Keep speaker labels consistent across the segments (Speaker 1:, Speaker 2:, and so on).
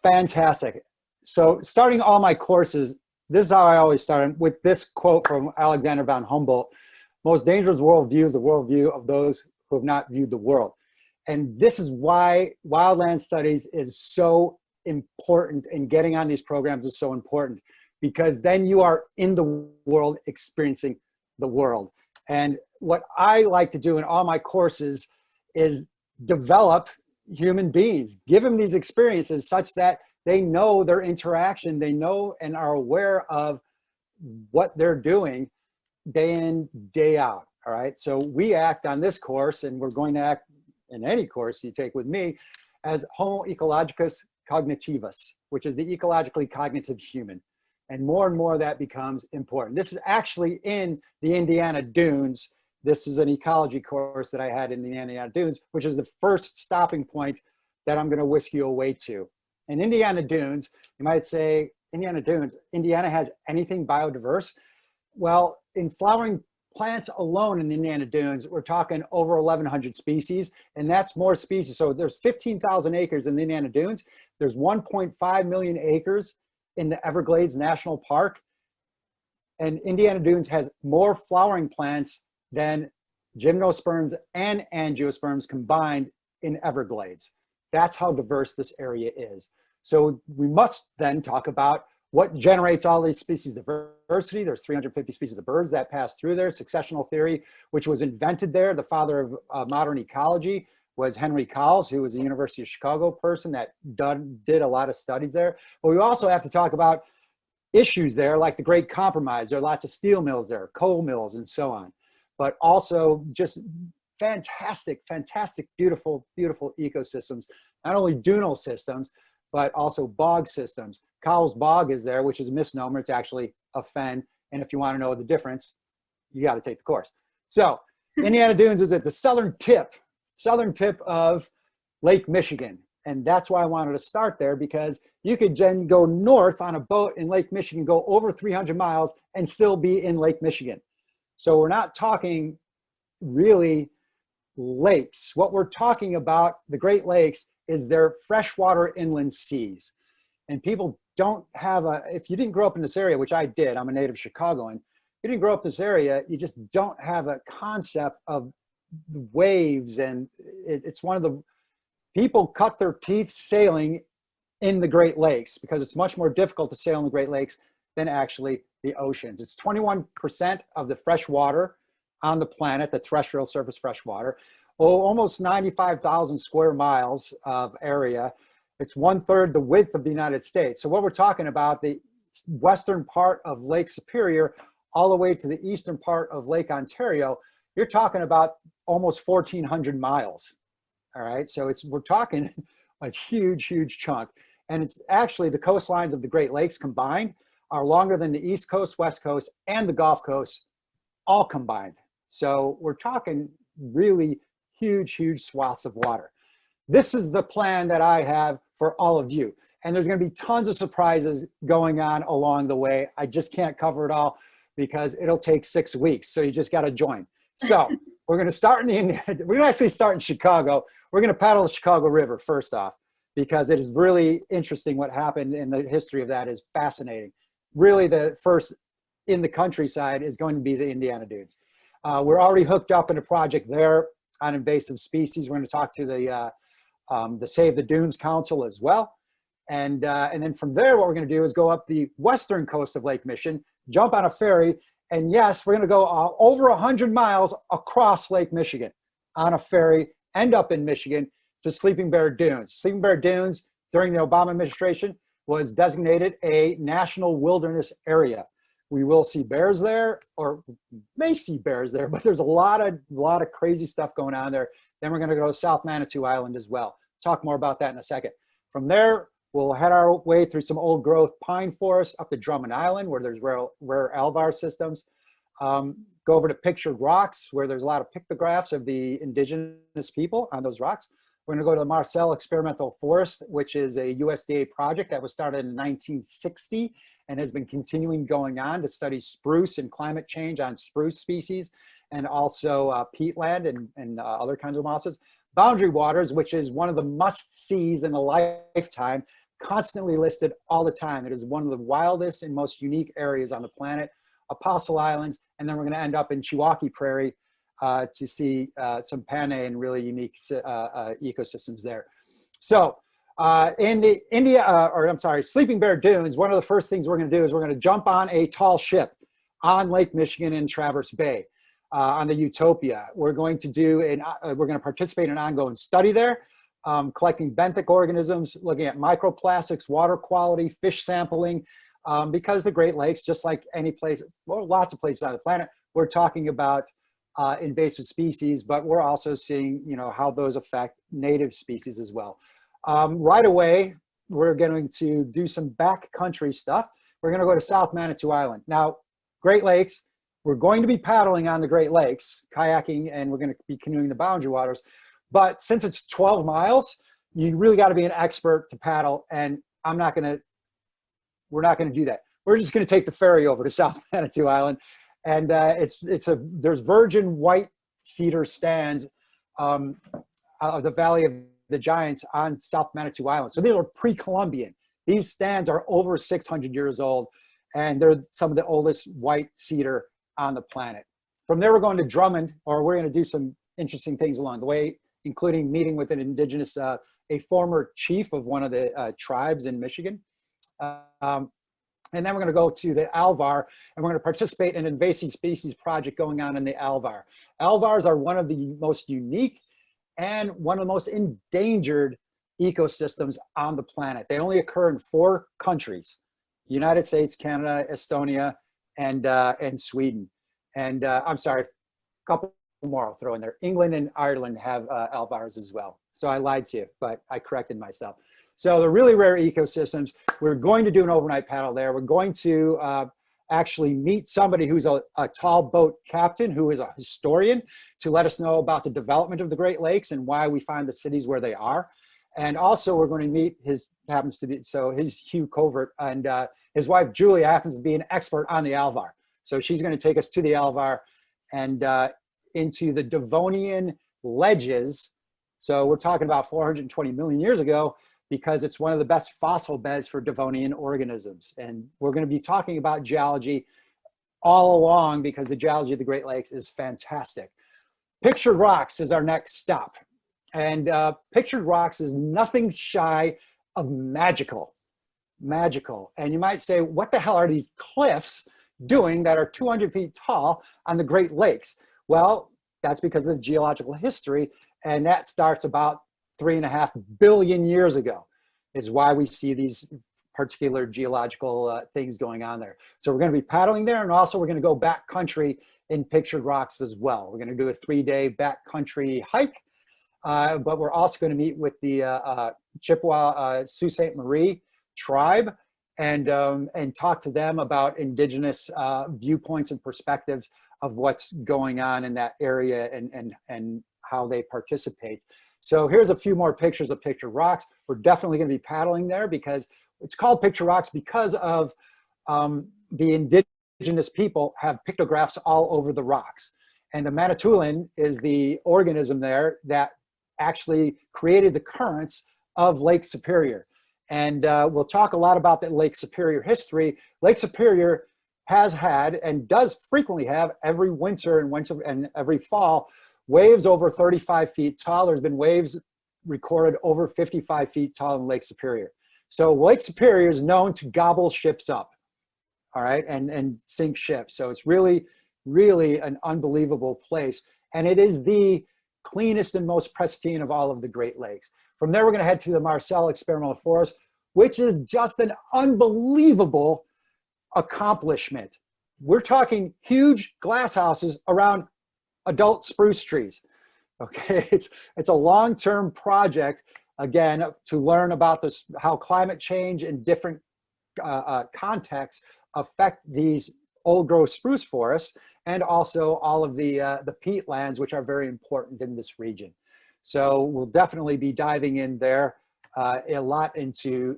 Speaker 1: Fantastic. So starting all my courses, this is how I always start, with this quote from Alexander von Humboldt: "Most dangerous worldview is the worldview of those who have not viewed the world." And this is why Wildlands Studies is so important, and getting on these programs is so important, because then you are in the world, experiencing the world. And what I like to do in all my courses is develop human beings, give them these experiences such that they know their interaction, they know and are aware of what they're doing day in, day out. All right. So we act on this course, and we're going to act in any course you take with me, as Homo ecologicus cognitivus, which is the ecologically cognitive human. And more that becomes important. This is actually in the Indiana Dunes. This is an ecology course that I had in the Indiana Dunes, which is the first stopping point that I'm going to whisk you away to. In Indiana Dunes, you might say, Indiana Dunes, Indiana has anything biodiverse? Well, in flowering plants alone in the Indiana Dunes, we're talking over 1,100 species, and that's more species. So there's 15,000 acres in the Indiana Dunes. There's 1.5 million acres in the Everglades National Park. And Indiana Dunes has more flowering plants than gymnosperms and angiosperms combined in Everglades. That's how diverse this area is. So we must then talk about what generates all these species diversity. There's 350 species of birds that pass through there. Successional theory, which was invented there. The father of modern ecology was Henry Cowles, who was a University of Chicago person that did a lot of studies there. But we also have to talk about issues there, like the Great Compromise. There are lots of steel mills there, coal mills, and so on. But also just fantastic, beautiful ecosystems. Not only dunal systems, but also bog systems. Cowles Bog is there, which is a misnomer. It's actually a fen. And if you want to know the difference, you got to take the course. So Indiana Dunes is at the southern tip of Lake Michigan. And that's why I wanted to start there, because you could then go north on a boat in Lake Michigan, go over 300 miles and still be in Lake Michigan. So we're not talking really lakes. What we're talking about, the Great Lakes, is their freshwater inland seas. And people don't have if you didn't grow up in this area, which I did, I'm a native Chicagoan, if you didn't grow up in this area, you just don't have a concept of the waves. And it's one of the, people cut their teeth sailing in the Great Lakes, because it's much more difficult to sail in the Great Lakes than actually the oceans. It's 21% of the fresh water on the planet, the terrestrial surface fresh water. Almost 95,000 square miles of area. It's 1/3 the width of the United States. So what we're talking about, the western part of Lake Superior all the way to the eastern part of Lake Ontario, you're talking about almost 1,400 miles. All right, so we're talking a huge chunk. And it's actually, the coastlines of the Great Lakes combined are longer than the East Coast, West Coast, and the Gulf Coast all combined. So we're talking really huge swaths of water. This is the plan that I have for all of you. And there's going to be tons of surprises going on along the way. I just can't cover it all because it'll take 6 weeks. So you just got to join. So we're going to start we're going to actually start in Chicago. We're going to paddle the Chicago River first off, because it is really interesting what happened, and the history of that is fascinating. Really, the first in the countryside is going to be the Indiana Dunes. We're already hooked up in a project there on invasive species. We're going to talk to the Save the Dunes Council as well. And then from there, what we're going to do is go up the western coast of Lake Michigan, jump on a ferry, and yes, we're going to go over 100 miles across Lake Michigan on a ferry, end up in Michigan to Sleeping Bear Dunes. Sleeping Bear Dunes, during the Obama administration, was designated a national wilderness area. We will see bears there, or may see bears there, but there's a lot of crazy stuff going on there. Then we're going to go to South Manitou Island as well. Talk more about that in a second. From there, we'll head our way through some old growth pine forests up to Drummond Island, where there's rare alvar systems. Go over to Pictured Rocks, where there's a lot of pictographs of the indigenous people on those rocks. We're going to go to the Marcel Experimental Forest, which is a USDA project that was started in 1960 and has been continuing going on to study spruce and climate change on spruce species, and also peatland and other kinds of mosses. Boundary Waters, which is one of the must-sees in a lifetime, constantly listed all the time. It is one of the wildest and most unique areas on the planet, Apostle Islands, and then we're going to end up in Chihuahua Prairie to see some Panay and really unique ecosystems there. So in the Sleeping Bear Dunes, one of the first things we're going to do is we're going to jump on a tall ship on Lake Michigan in Traverse Bay on the Utopia. We're going to participate in an ongoing study there, collecting benthic organisms, looking at microplastics, water quality, fish sampling, because the Great Lakes, just like any place, well, lots of places on the planet, we're talking about invasive species, but we're also seeing, you know, how those affect native species as well. Right away, we're going to do some backcountry stuff. We're going to go to South Manitou Island. Now, Great Lakes, we're going to be paddling on the Great Lakes, kayaking, and we're going to be canoeing the boundary waters. But since it's 12 miles, you really got to be an expert to paddle, and we're not going to do that. We're just going to take the ferry over to South Manitou Island, and there's virgin white cedar stands out of the Valley of the Giants on South Manitou Island. So these are pre-Columbian. These stands are over 600 years old, and they're some of the oldest white cedar on the planet. From there, we're going to Drummond, or we're going to do some interesting things along the way, including meeting with an indigenous, a former chief of one of the tribes in Michigan. And then we're going to go to the Alvar, and we're going to participate in an invasive species project going on in the Alvar. Alvars are one of the most unique and one of the most endangered ecosystems on the planet. They only occur in 4 countries: United States, Canada, Estonia, and Sweden. And I'm sorry, a couple more I'll throw in there. England and Ireland have alvars as well. So I lied to you, but I corrected myself. So the really rare ecosystems, we're going to do an overnight paddle there. We're going to actually meet somebody who's a tall boat captain, who is a historian, to let us know about the development of the Great Lakes and why we find the cities where they are. And also we're going to meet his Hugh Covert, and his wife Julia happens to be an expert on the Alvar. So she's going to take us to the Alvar and into the Devonian ledges. So we're talking about 420 million years ago, because it's one of the best fossil beds for Devonian organisms. And we're going to be talking about geology all along, because the geology of the Great Lakes is fantastic. Pictured Rocks is our next stop. And Pictured Rocks is nothing shy of magical. And you might say, what the hell are these cliffs doing that are 200 feet tall on the Great Lakes? Well, that's because of the geological history, and that starts about 3.5 billion years ago, is why we see these particular geological things going on there. So we're going to be paddling there, and also we're going to go backcountry in Pictured Rocks as well. We're going to do a 3-day backcountry hike, but we're also going to meet with the Chippewa Sault Ste. Marie tribe and talk to them about indigenous viewpoints and perspectives of what's going on in that area and how they participate. So here's a few more pictures of Pictured Rocks. We're definitely going to be paddling there, because it's called Pictured Rocks because of the indigenous people have pictographs all over the rocks. And the Manitoulin is the organism there that actually created the currents of Lake Superior. And we'll talk a lot about that Lake Superior history. Lake Superior has had and does frequently have every winter and every fall waves over 35 feet tall. There's been waves recorded over 55 feet tall in Lake Superior. So Lake Superior is known to gobble ships up, all right, and sink ships. So it's really, really an unbelievable place. And it is the cleanest and most pristine of all of the Great Lakes. From there, we're going to head to the Marcel Experimental Forest, which is just an unbelievable accomplishment. We're talking huge glass houses around adult spruce trees. Okay, it's a long-term project, again, to learn about this, how climate change and different contexts affect these old-growth spruce forests, and also all of the peatlands, which are very important in this region. So we'll definitely be diving in there a lot into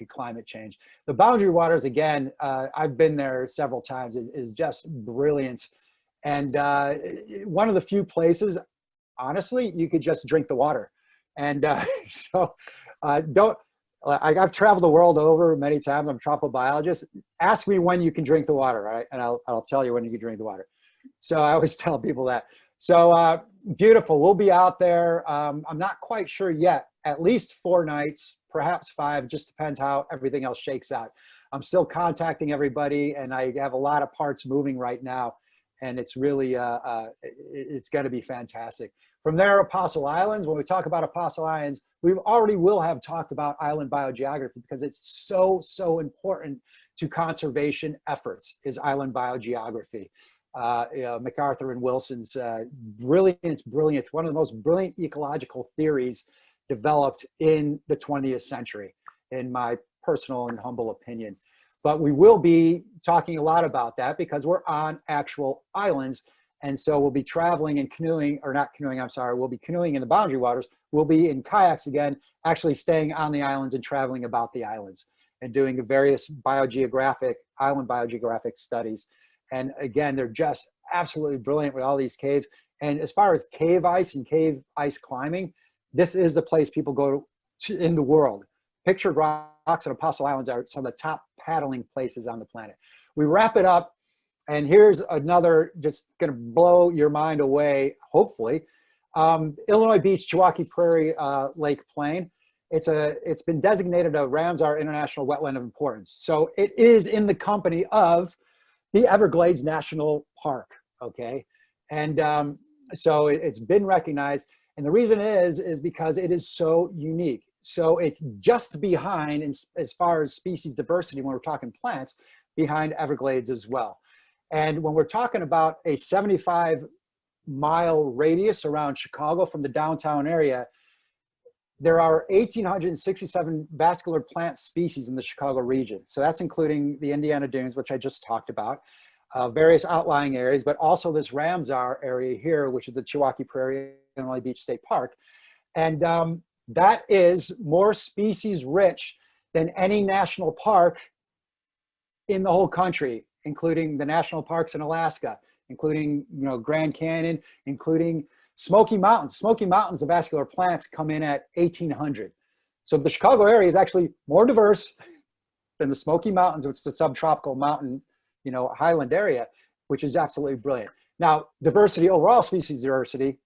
Speaker 1: climate change. The Boundary Waters, again, I've been there several times. It is just brilliant. And one of the few places, honestly, you could just drink the water. And so I've traveled the world over many times. I'm a tropical biologist. Ask me when you can drink the water, right? And I'll tell you when you can drink the water. So I always tell people that. So beautiful. We'll be out there. I'm not quite sure yet. At least 4 nights, perhaps 5. Just depends how everything else shakes out. I'm still contacting everybody, and I have a lot of parts moving right now. And it's really, it's going to be fantastic. From there, Apostle Islands. When we talk about Apostle Islands, we already will have talked about island biogeography because it's so important to conservation efforts, is island biogeography. MacArthur and Wilson's brilliant, one of the most brilliant ecological theories developed in the 20th century, in my personal and humble opinion. But we will be talking a lot about that because we're on actual islands. And so we'll be traveling and canoeing, or not canoeing, I'm sorry, we'll be canoeing in the boundary waters. We'll be in kayaks again, actually staying on the islands and traveling about the islands and doing the various island biogeographic studies. And again, they're just absolutely brilliant with all these caves. And as far as cave ice and cave ice climbing, this is the place people go to in the world. Pictured Rocks and Apostle Islands are some of the top paddling places on the planet. We wrap it up, and here's another, just gonna blow your mind away, hopefully. Illinois Beach, Chewauquee Prairie Lake Plain. It's been designated a Ramsar International Wetland of Importance. So it is in the company of the Everglades National Park, okay? And so it's been recognized. And the reason is because it is so unique. So it's just behind, as far as species diversity, when we're talking plants, behind Everglades as well. And when we're talking about a 75-mile radius around Chicago from the downtown area, there are 1,867 vascular plant species in the Chicago region. So that's including the Indiana Dunes, which I just talked about, various outlying areas, but also this Ramsar area here, which is the Chewauquee Prairie Illinois Beach State Park. And that is more species rich than any national park in the whole country, including the national parks in Alaska, including Grand Canyon, including Smoky Mountains. Smoky Mountains, the vascular plants come in at 1,800. So the Chicago area is actually more diverse than the Smoky Mountains, which is the subtropical mountain, highland area, which is absolutely brilliant. Now, diversity, overall species diversity,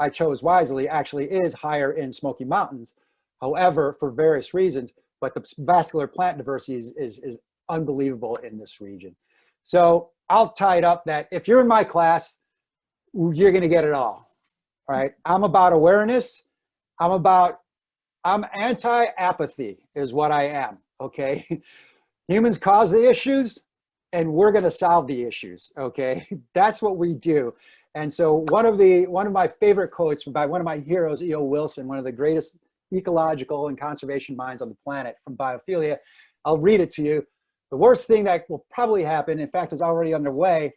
Speaker 1: I chose wisely, actually is higher in Smoky Mountains. However, for various reasons, but the vascular plant diversity is unbelievable in this region. So I'll tie it up that if you're in my class, you're gonna get it all, right? I'm about awareness. I'm anti-apathy is what I am, okay? Humans cause the issues and we're gonna solve the issues, okay? That's what we do. And so one of my favorite quotes by one of my heroes, E.O. Wilson, one of the greatest ecological and conservation minds on the planet from biophilia, I'll read it to you. The worst thing that will probably happen, in fact, is already underway,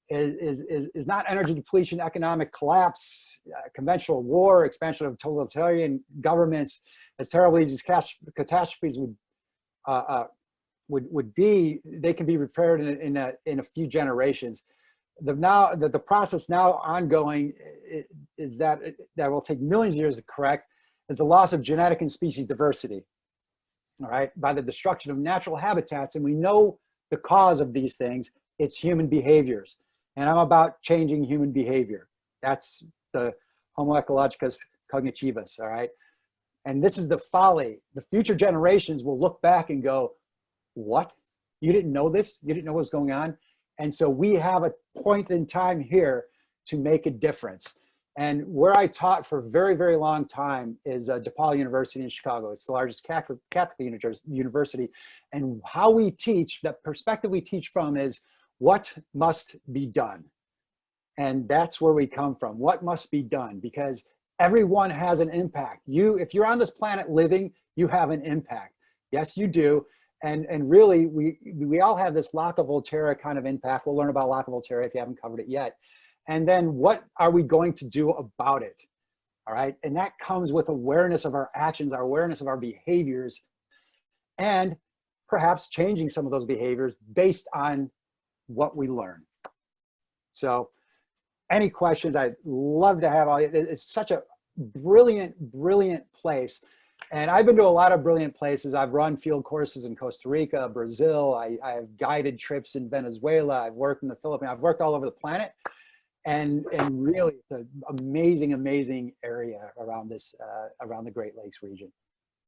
Speaker 1: is not energy depletion, economic collapse, conventional war, expansion of totalitarian governments. As terrible as these catastrophes would be, they can be repaired in a few generations. The process now ongoing is that will take millions of years to correct, is the loss of genetic and species diversity, all right, by the destruction of natural habitats. And we know the cause of these things, it's human behaviors. And I'm about changing human behavior. That's the Homo ecologicus cognitivus, all right? And this is the folly. The future generations will look back and go, what? You didn't know this? You didn't know what was going on? And so we have a point in time here to make a difference. And where I taught for a very, very long time is DePaul University in Chicago. It's the largest Catholic university. And how we teach, the perspective we teach from is what must be done. And that's where we come from. What must be done? Because everyone has an impact. If you're on this planet living, you have an impact. Yes, you do. And really, we all have this Locke of Volterra kind of impact. We'll learn about Locke of Volterra if you haven't covered it yet. And then what are we going to do about it? All right. And that comes with awareness of our actions, our awareness of our behaviors, and perhaps changing some of those behaviors based on what we learn. So any questions, I'd love to have all. It's such a brilliant, brilliant place. And I've been to a lot of brilliant places. I've run field courses in Costa Rica, Brazil. I have guided trips in Venezuela. I've worked in the Philippines. I've worked all over the planet. And really, it's an amazing, amazing area around this, around the Great Lakes region.